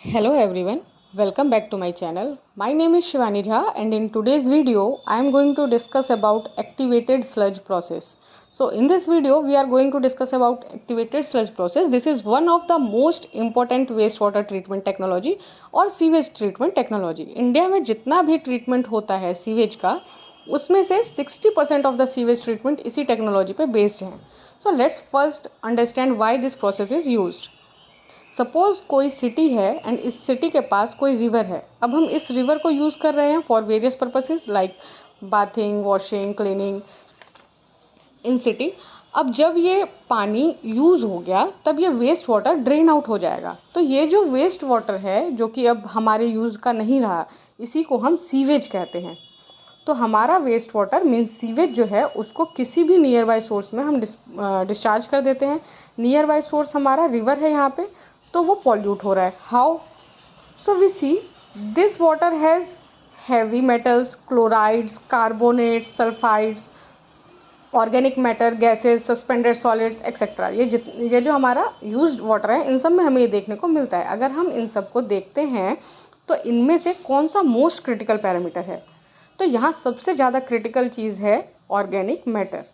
Hello everyone, welcome back to my channel. My name is Shivani Jha and in today's video I am going to discuss about activated sludge process. So in this video we are going to discuss about activated sludge process. This is one of the most important wastewater treatment technology और sewage treatment technology. India में जितना भी treatment होता है sewage का उसमें से 60% of the sewage treatment इसी टेक्नोलॉजी पे बेस्ड है. So let's first understand why this process is used. Suppose कोई सिटी है एंड इस सिटी के पास कोई रिवर है. अब हम इस रिवर को यूज़ कर रहे हैं for various purposes like bathing, washing, cleaning in city. अब जब ये पानी यूज़ हो गया तब ये वेस्ट वाटर ड्रेन आउट हो जाएगा. तो ये जो वेस्ट वाटर है जो कि अब हमारे यूज़ का नहीं रहा, इसी को हम सीवेज कहते हैं. तो हमारा वेस्ट वाटर मीन्स सीवेज जो है उसको किसी भी नियर बाई सोर्स में हम डिस्चार्ज कर देते हैं. नियर बाई सोर्स हमारा रिवर है यहाँ पे, तो वो पॉल्यूट हो रहा है. How? So we see this water has heavy metals, chlorides, carbonates, sulphides, organic matter, gases, suspended solids etcetera. ये जो हमारा यूज्ड वाटर है इन सब में हमें ये देखने को मिलता है. अगर हम इन सब को देखते हैं तो इनमें से कौन सा मोस्ट क्रिटिकल पैरामीटर है? तो यहाँ सबसे ज़्यादा क्रिटिकल चीज़ है ऑर्गेनिक मैटर.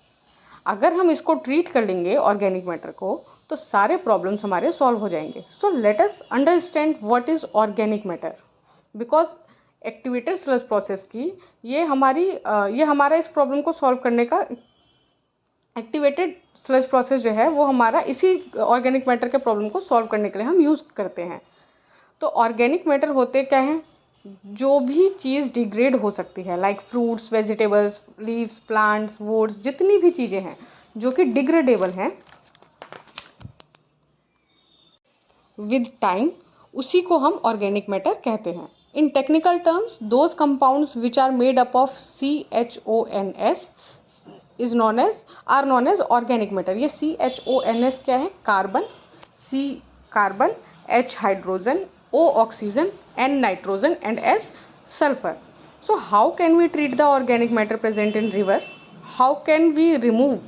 अगर हम इसको ट्रीट कर लेंगे ऑर्गेनिक मैटर को तो सारे प्रॉब्लम्स हमारे सॉल्व हो जाएंगे. So let us understand what is organic matter. Because activated sludge process की ये हमारा इस प्रॉब्लम को सॉल्व करने का एक्टिवेटेड स्लज प्रोसेस जो है वो हमारा इसी ऑर्गेनिक मैटर के प्रॉब्लम को सॉल्व करने के लिए हम यूज़ करते हैं. तो ऑर्गेनिक मैटर होते क्या हैं? जो भी चीज़ डिग्रेड हो सकती है like fruits, vegetables, leaves, plants, woods, जितनी भी चीज़ें हैं जो कि डिग्रेडेबल हैं विद टाइम, उसी को हम ऑर्गेनिक मैटर कहते हैं. In technical terms those compounds which are made up of CHONS is known as organic matter. ये CHONS क्या है? Carbon, C carbon, H hydrogen, O oxygen, N nitrogen and S sulphur. So how can we treat the organic matter present in river? How can we remove?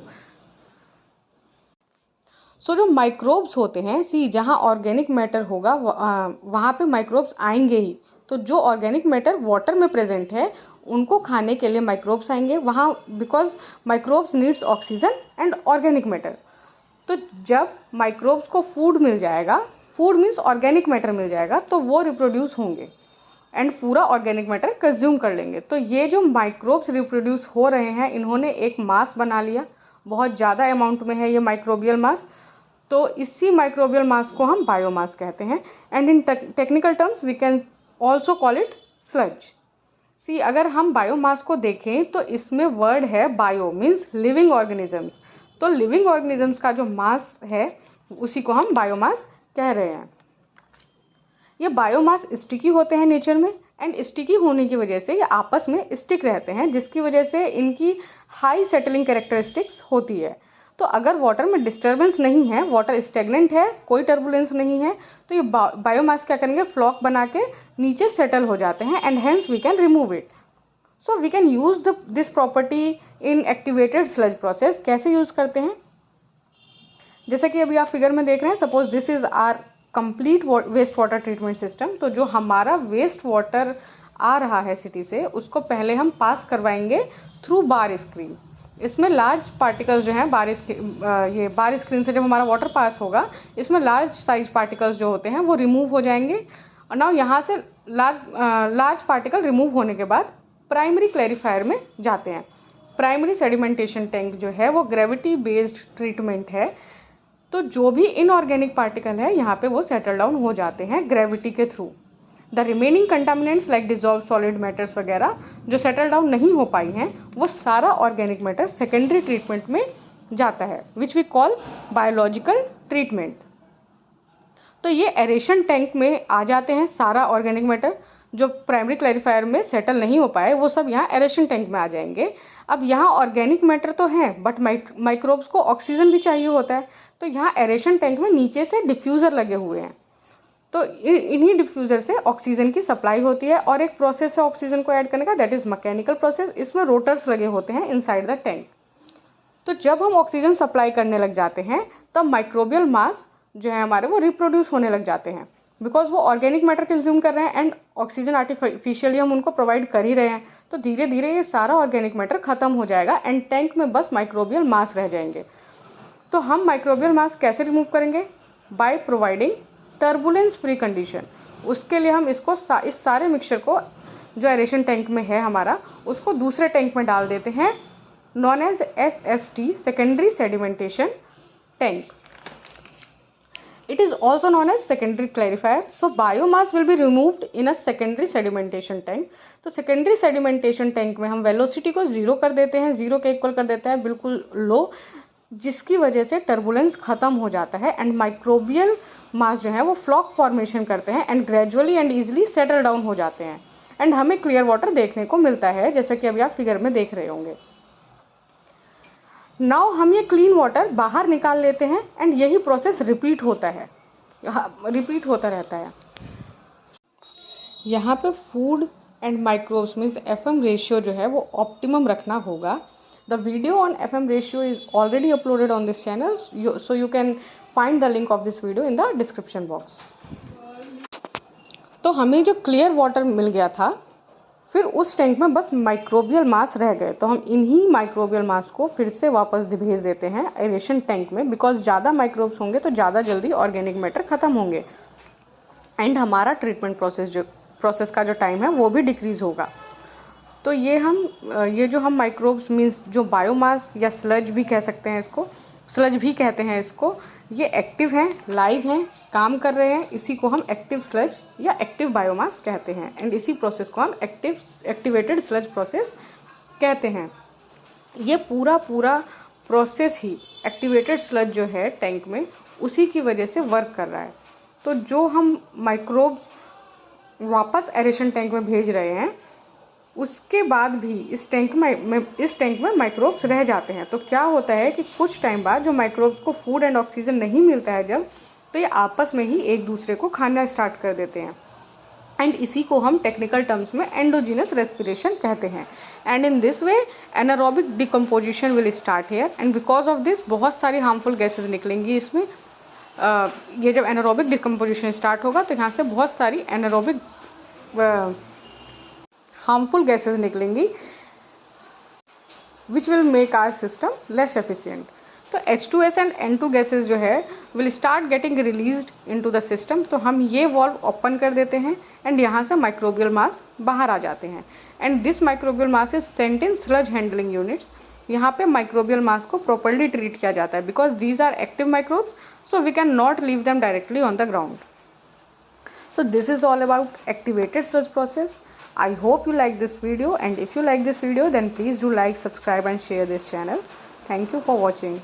So जो microbes होते हैं, जहाँ organic matter होगा वहाँ पे microbes आएंगे ही. तो जो ऑर्गेनिक मैटर वाटर में प्रेजेंट है उनको खाने के लिए माइक्रोब्स आएंगे वहाँ, because microbes needs oxygen and organic matter. तो जब माइक्रोब्स को फूड मिल जाएगा, फूड मीन्स ऑर्गेनिक मैटर मिल जाएगा, तो वो रिप्रोड्यूस होंगे एंड पूरा ऑर्गेनिक मैटर कंज्यूम कर लेंगे. तो ये जो माइक्रोब्स रिप्रोड्यूस हो रहे हैं इन्होंने एक मास बना लिया, बहुत ज़्यादा अमाउंट में है ये माइक्रोबियल मास. तो इसी माइक्रोबियल मास को हम बायोमास कहते हैं and in technical terms we can also call it sludge. अगर हम बायोमास को देखें तो इसमें वर्ड है बायो मीन्स लिविंग ऑर्गेनिजम्स. तो लिविंग ऑर्गेनिजम्स का जो मास है उसी को हम बायोमास कह रहे हैं. ये बायोमास स्टिकी होते हैं नेचर में एंड स्टिकी होने की वजह से ये आपस में स्टिक रहते हैं, जिसकी वजह से इनकी हाई सेटलिंग कैरेक्टरिस्टिक्स होती है. तो अगर वाटर में डिस्टर्बेंस नहीं है, वाटर स्टेगनेंट है, कोई टर्बुलेंस नहीं है, तो ये बायोमास क्या करेंगे? फ्लॉक बना के नीचे सेटल हो जाते हैं and hence we can remove it. So we can use this property in activated sludge process. कैसे यूज़ करते हैं? जैसे कि अभी आप फिगर में देख रहे हैं, suppose this is our complete waste water treatment system. तो जो हमारा वेस्ट वाटर आ रहा है सिटी से उसको पहले हम पास करवाएंगे थ्रू बार स्क्रीन. इसमें लार्ज पार्टिकल्स जो हैं ये बार स्क्रीन से जब हमारा वाटर पास होगा इसमें लार्ज साइज पार्टिकल्स जो होते हैं वो रिमूव हो जाएंगे. और नाउ यहाँ से लार्ज पार्टिकल रिमूव होने के बाद प्राइमरी क्लैरिफायर में जाते हैं. प्राइमरी सेडिमेंटेशन टैंक जो है वो ग्रेविटी बेस्ड ट्रीटमेंट है. तो जो भी इनऑर्गेनिक पार्टिकल है यहाँ पे वो सेटल डाउन हो जाते हैं ग्रेविटी के through. The remaining contaminants like dissolve solid matters वगैरह जो सेटल डाउन नहीं हो पाई हैं वो सारा ऑर्गेनिक मैटर सेकेंडरी ट्रीटमेंट में जाता है which we call biological treatment. तो ये एरेशन टैंक में आ जाते हैं सारा ऑर्गेनिक मैटर. जो प्राइमरी क्लैरिफायर में सेटल नहीं हो पाए वो सब यहाँ एरेशन टैंक में आ जाएंगे. अब यहाँ ऑर्गेनिक मैटर तो है बट माइक्रोब्स को ऑक्सीजन भी चाहिए होता है. तो यहाँ एरेशन टैंक में नीचे से डिफ्यूज़र लगे हुए हैं. तो इन्हीं डिफ्यूज़र से ऑक्सीजन की सप्लाई होती है और एक प्रोसेस है ऑक्सीजन को ऐड करने का, दैट इज़ मैकेनिकल प्रोसेस. इसमें रोटर्स लगे होते हैं इनसाइड द टैंक. तो जब हम ऑक्सीजन सप्लाई करने लग जाते हैं तब माइक्रोबियल मास जो है हमारे वो रिप्रोड्यूस होने लग जाते हैं. बिकॉज वो ऑर्गेनिक मैटर कंज्यूम कर रहे हैं एंड ऑक्सीजन आर्टिफिशियली हम उनको प्रोवाइड कर ही रहे हैं, तो धीरे धीरे ये सारा ऑर्गेनिक मैटर ख़त्म हो जाएगा एंड टैंक में बस माइक्रोबियल मास रह जाएंगे। तो हम माइक्रोबियल मास कैसे रिमूव करेंगे? By providing turbulence free condition. उसके लिए हम इसको इस सारे मिक्सचर को जो एरेशन टैंक में है हमारा, उसको दूसरे टैंक में डाल देते हैं, known as SST, secondary sedimentation tank. It is also known as secondary clarifier. So biomass will be removed in a secondary sedimentation tank. तो secondary sedimentation tank में हम velocity को 0 कर देते हैं, 0 के इक्वल कर देते हैं, बिल्कुल लो, जिसकी वजह से टर्बुलेंस ख़त्म हो जाता है एंड माइक्रोबियल मास जो है वो फ्लॉक फॉर्मेशन करते हैं and gradually and easily settle down हो जाते हैं एंड हमें क्लियर वाटर देखने को मिलता है, जैसा कि अभी आप फिगर में देख रहे होंगे. नाउ हम ये क्लीन वाटर बाहर निकाल लेते हैं एंड यही प्रोसेस रिपीट होता है, रिपीट होता रहता है. यहाँ पे food and microbes means FM ratio जो है वो ऑप्टिमम रखना होगा. The video on FM ratio is already uploaded on this channel, so you can find the link of this video in the description box. तो हमें जो clear water मिल गया था, फिर उस टैंक में बस माइक्रोबियल मास रह गए, तो हम इन्हीं माइक्रोबियल मास को फिर से वापस भेज देते हैं एरेशन टैंक में, बिकॉज ज़्यादा माइक्रोब्स होंगे तो ज़्यादा जल्दी ऑर्गेनिक मैटर ख़त्म होंगे एंड हमारा ट्रीटमेंट प्रोसेस का जो टाइम है वो भी डिक्रीज़ होगा. तो ये जो हम माइक्रोब्स मीन्स जो बायोमास या स्लज भी कह सकते हैं, इसको स्लज भी कहते हैं इसको, ये एक्टिव हैं, लाइव हैं, काम कर रहे हैं, इसी को हम एक्टिव स्लज या एक्टिव बायोमास कहते हैं एंड इसी प्रोसेस को हम एक्टिवेटेड स्लज प्रोसेस कहते हैं. ये पूरा प्रोसेस ही एक्टिवेटेड स्लज जो है टैंक में, उसी की वजह से वर्क कर रहा है. तो जो हम माइक्रोब्स वापस एरेशन टैंक में भेज रहे हैं, उसके बाद भी इस टैंक में माइक्रोब्स रह जाते हैं. तो क्या होता है कि कुछ टाइम बाद जो माइक्रोब्स को फूड एंड ऑक्सीजन नहीं मिलता है जब, तो ये आपस में ही एक दूसरे को खाना स्टार्ट कर देते हैं एंड इसी को हम टेक्निकल टर्म्स में एंडोजीनस रेस्पिरेशन कहते हैं. And in this way anaerobic decomposition will start here and because of this बहुत सारी हार्मफुल गैसेज निकलेंगी इसमें. ये जब एनारोबिक डिकम्पोजिशन स्टार्ट होगा तो यहाँ से बहुत सारी एनारोबिक हार्मफुल गैसेज निकलेंगी which will make our system less efficient. तो H2S एंड N2 गैसेज जो है will start getting released into the system. तो हम ये वॉल्व ओपन कर देते हैं एंड यहाँ से माइक्रोबियल मास बाहर आ जाते हैं and this microbial mass is sent in sludge handling units. यहाँ पे माइक्रोबियल मास को प्रॉपर्ली ट्रीट किया जाता है because these are active microbes, so we can not leave them directly on the ground. So this is all about activated sludge process. I hope you like this video, and if you like this video then please do like, subscribe and share this channel. Thank you for watching.